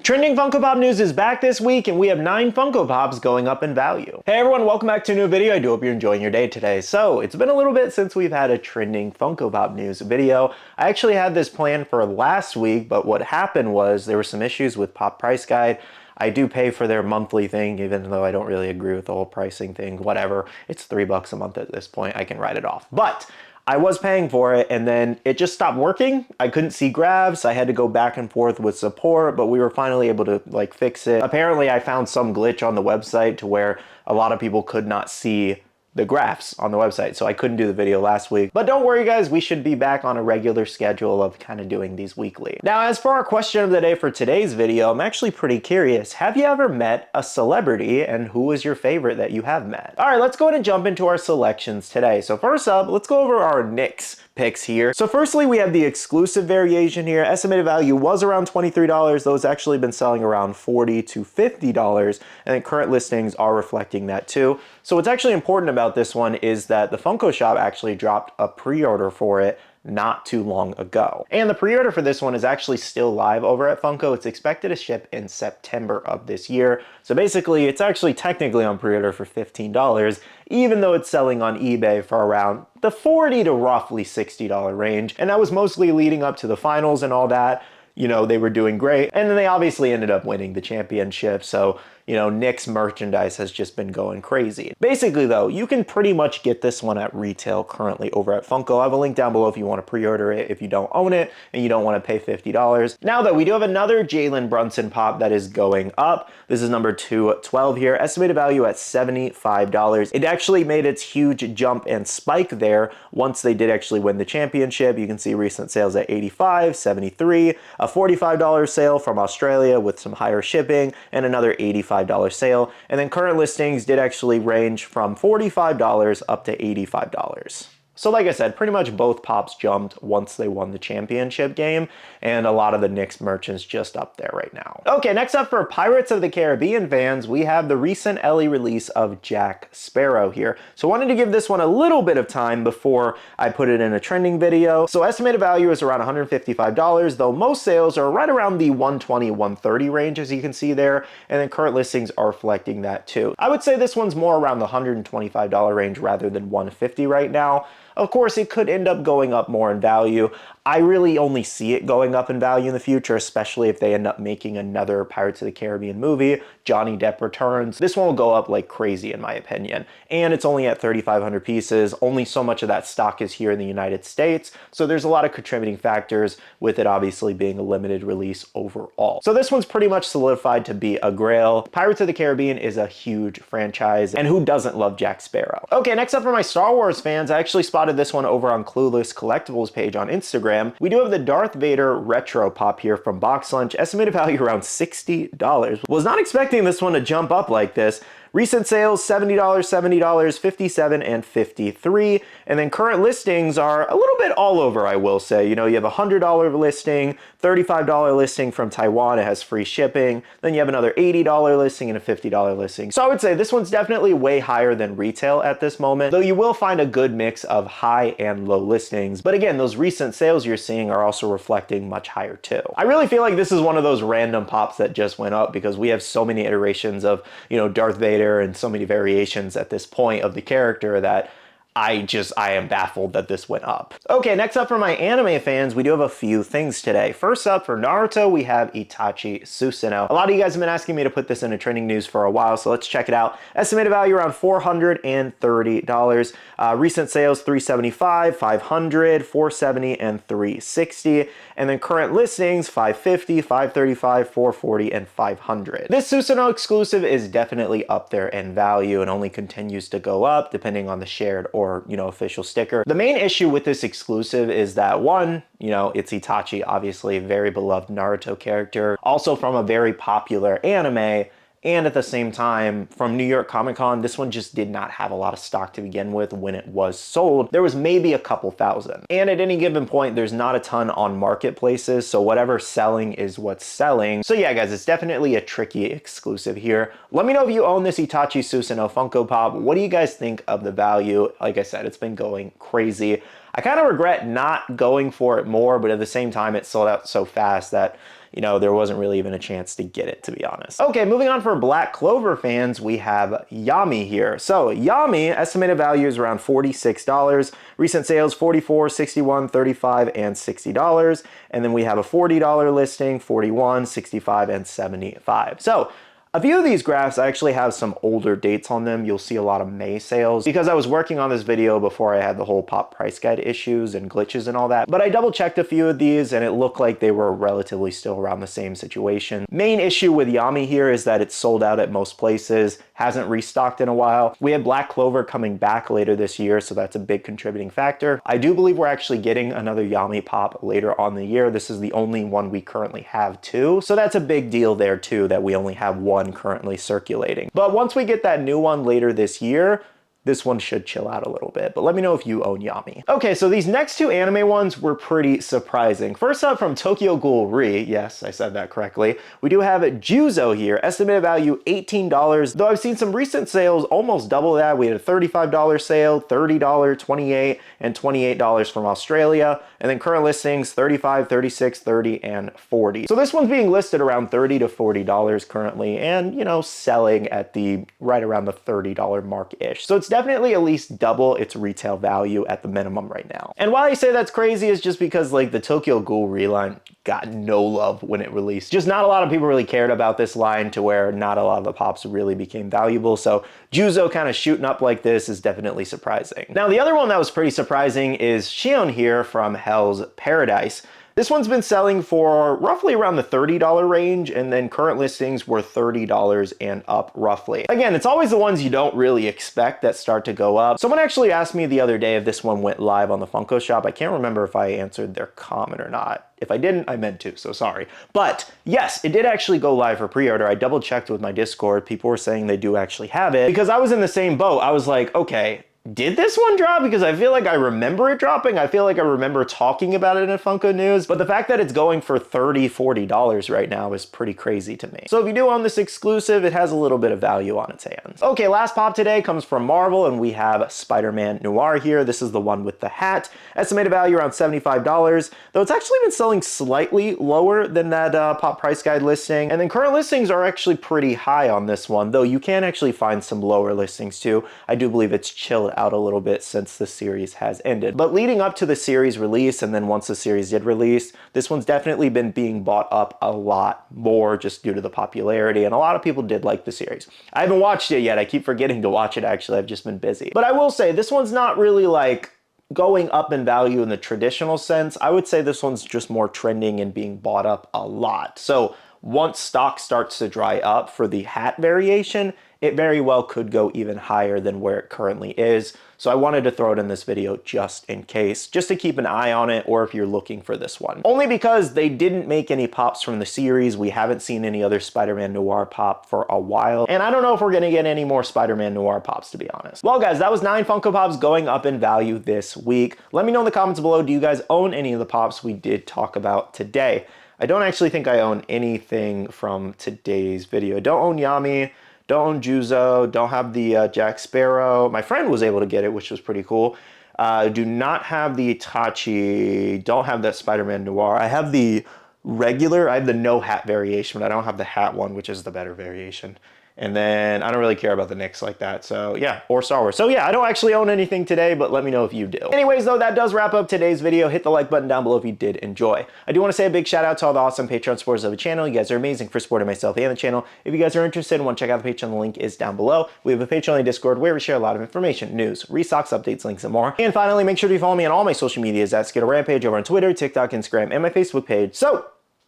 Trending Funko Pop news is back this week, and we have 9 Funko Pops going up in value. Hey everyone, welcome back to a new video. I do hope you're enjoying your day today. So, it's been a little bit since we've had a trending Funko Pop news video. I actually had this planned for last week, but what happened was there were some issues with Pop Price Guide. I do pay for their monthly thing, even though I don't really agree with the whole pricing thing. Whatever, it's $3 a month at this point. I can write it off. But I was paying for it, and then it just stopped working. I couldn't see grabs. I had to go back and forth with support, but we were finally able to fix it. Apparently, I found some glitch on the website to where a lot of people could not see the graphs on the website, so I couldn't do the video last week. But don't worry guys, we should be back on a regular schedule of kind of doing these weekly. Now, as for our question of the day for today's video, I'm actually pretty curious. Have you ever met a celebrity, and who is your favorite that you have met? All right, let's go ahead and jump into our selections today. So first up, let's go over our Knicks picks here. So firstly, we have the exclusive variation here. Estimated value was around $23. Those actually been selling around $40 to $50, and then current listings are reflecting that too. So what's actually important about this one is that the Funko shop actually dropped a pre-order for it not too long ago. And the pre-order for this one is actually still live over at Funko. It's expected to ship in September of this year. So basically, it's actually technically on pre-order for $15, even though it's selling on eBay for around the $40 to roughly $60 range. And that was mostly leading up to the finals and all that. You know, they were doing great. And then they obviously ended up winning the championship. So, you know, Knicks merchandise has just been going crazy. Basically though, you can pretty much get this one at retail currently over at Funko. I have a link down below if you want to pre-order it, if you don't own it and you don't want to pay $50. Now though, we do have another Jalen Brunson pop that is going up. This is number 212 here. Estimated value at $75. It actually made its huge jump and spike there once they did actually win the championship. You can see recent sales at $85, $73, a $45 sale from Australia with some higher shipping, and another $85 sale. And then current listings did actually range from $45 up to $85. So like I said, pretty much both pops jumped once they won the championship game, and a lot of the Knicks merchants just up there right now. Okay, next up for Pirates of the Caribbean fans, we have the recent LE release of Jack Sparrow here. So I wanted to give this one a little bit of time before I put it in a trending video. So estimated value is around $155, though most sales are right around the $120, $130 range, as you can see there, and then current listings are reflecting that too. I would say this one's more around the $125 range rather than $150 right now. Of course, it could end up going up more in value. I really only see it going up in value in the future, especially if they end up making another Pirates of the Caribbean movie. Johnny Depp returns. This one will go up like crazy in my opinion. And it's only at 3,500 pieces. Only so much of that stock is here in the United States. So there's a lot of contributing factors with it obviously being a limited release overall. So this one's pretty much solidified to be a grail. Pirates of the Caribbean is a huge franchise, and who doesn't love Jack Sparrow? Okay, next up for my Star Wars fans, I actually spotted this one over on Clueless Collectibles page on Instagram. We do have the Darth Vader retro pop here from Box Lunch, estimated value around $60. Was not expecting this one to jump up like this. Recent sales, $70, $70, $57, and $53. And then current listings are a little bit all over, I will say. You know, you have a $100 listing, $35 listing from Taiwan. It has free shipping. Then you have another $80 listing and a $50 listing. So I would say this one's definitely way higher than retail at this moment, though you will find a good mix of high and low listings. But again, those recent sales you're seeing are also reflecting much higher too. I really feel like this is one of those random pops that just went up because we have so many iterations of, you know, Darth Vader and so many variations at this point of the character that I am baffled that this went up. Okay, next up for my anime fans, we do have a few things today. First up for Naruto, we have Itachi Susanoo. A lot of you guys have been asking me to put this into trending news for a while, so let's check it out. Estimated value around $430. Recent sales $375, $500, $470, and $360. And then current listings $550, $535, $440, and $500. This Susanoo exclusive is definitely up there in value and only continues to go up depending on the shared or, you know, official sticker. The main issue with this exclusive is that one, you know, it's Itachi, obviously a very beloved Naruto character, also from a very popular anime. And at the same time, from New York Comic Con, this one just did not have a lot of stock to begin with when it was sold. There was maybe a couple thousand. And at any given point, there's not a ton on marketplaces, so whatever's selling is what's selling. So yeah, guys, it's definitely a tricky exclusive here. Let me know if you own this Itachi Susanoo Funko Pop. What do you guys think of the value? Like I said, it's been going crazy. I kind of regret not going for it more, but at the same time, it sold out so fast that, you know, there wasn't really even a chance to get it, to be honest. Okay, moving on for Black Clover fans, we have Yami here. So Yami, estimated value is around $46. Recent sales, $44, $61, $35, and $60. And then we have a $40 listing, $41, $65, and $75. So a few of these graphs actually have some older dates on them. You'll see a lot of May sales because I was working on this video before I had the whole pop price guide issues and glitches and all that. But I double checked a few of these and it looked like they were relatively still around the same situation. Main issue with Yami here is that it's sold out at most places, hasn't restocked in a while. We have Black Clover coming back later this year, so that's a big contributing factor. I do believe we're actually getting another Yami pop later on in the year. This is the only one we currently have too. So that's a big deal there too, that we only have one currently circulating. But once we get that new one later this year, this one should chill out a little bit, but let me know if you own Yami. Okay, so these next two anime ones were pretty surprising. First up from Tokyo Ghoul Re, yes, I said that correctly, we do have Juzo here, estimated value $18, though I've seen some recent sales almost double that. We had a $35 sale, $30, $28, and $28 from Australia, and then current listings $35, $36, $30, and $40. So this one's being listed around $30 to $40 currently, and you know, selling at the right around the $30 mark-ish. So it's definitely at least double its retail value at the minimum right now. And why I say that's crazy is just because like the Tokyo Ghoul Re line got no love when it released. Just not a lot of people really cared about this line to where not a lot of the pops really became valuable. So Juzo kind of shooting up like this is definitely surprising. Now the other one that was pretty surprising is Shion here from Hell's Paradise. This one's been selling for roughly around the $30 range, and then current listings were $30 and up roughly. Again, it's always the ones you don't really expect that start to go up. Someone actually asked me the other day if this one went live on the Funko shop. I can't remember if I answered their comment or not. If I didn't, I meant to, so sorry. But yes, it did actually go live for pre-order. I double checked with my Discord. People were saying they do actually have it because I was in the same boat. I was like, okay, did this one drop? Because I feel like I remember it dropping. I feel like I remember talking about it in Funko News, but the fact that it's going for $30, $40 right now is pretty crazy to me. So if you do own this exclusive, it has a little bit of value on its hands. Okay, last pop today comes from Marvel, and we have Spider-Man Noir here. This is the one with the hat. Estimated value around $75, though it's actually been selling slightly lower than that pop price guide listing. And then current listings are actually pretty high on this one, though you can actually find some lower listings too. I do believe it's chilled out a little bit since the series has ended. But leading up to the series release, and then once the series did release, this one's definitely been being bought up a lot more just due to the popularity, and a lot of people did like the series. I haven't watched it yet. I keep forgetting to watch it actually. I've just been busy. But I will say this one's not really like going up in value in the traditional sense. I would say this one's just more trending and being bought up a lot. So once stock starts to dry up for the hat variation, it very well could go even higher than where it currently is. So I wanted to throw it in this video just in case, just to keep an eye on it, or if you're looking for this one. Only because they didn't make any pops from the series. We haven't seen any other Spider-Man Noir pop for a while, and I don't know if we're gonna get any more Spider-Man Noir pops, to be honest. Well guys, that was 9 Funko Pops going up in value this week. Let me know in the comments below, do you guys own any of the pops we did talk about today? I don't actually think I own anything from today's video. I don't own Yami, don't own Juzo, don't have the Jack Sparrow. My friend was able to get it, which was pretty cool. Do not have the Itachi, don't have that Spider-Man Noir. I have the regular, I have the no hat variation, but I don't have the hat one, which is the better variation. And then I don't really care about the Knicks like that. So yeah, or Star Wars. So yeah, I don't actually own anything today, but let me know if you do. Anyways, though, that does wrap up today's video. Hit the like button down below if you did enjoy. I do want to say a big shout out to all the awesome Patreon supporters of the channel. You guys are amazing for supporting myself and the channel. If you guys are interested and want to check out the Patreon, the link is down below. We have a Patreon Discord where we share a lot of information, news, restocks, updates, links, and more. And finally, make sure to follow me on all my social medias at Skittlerampage over on Twitter, TikTok, Instagram, and my Facebook page, so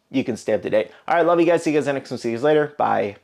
you can stay up to date. All right, love you guys. See you guys next one. See you guys later. Bye.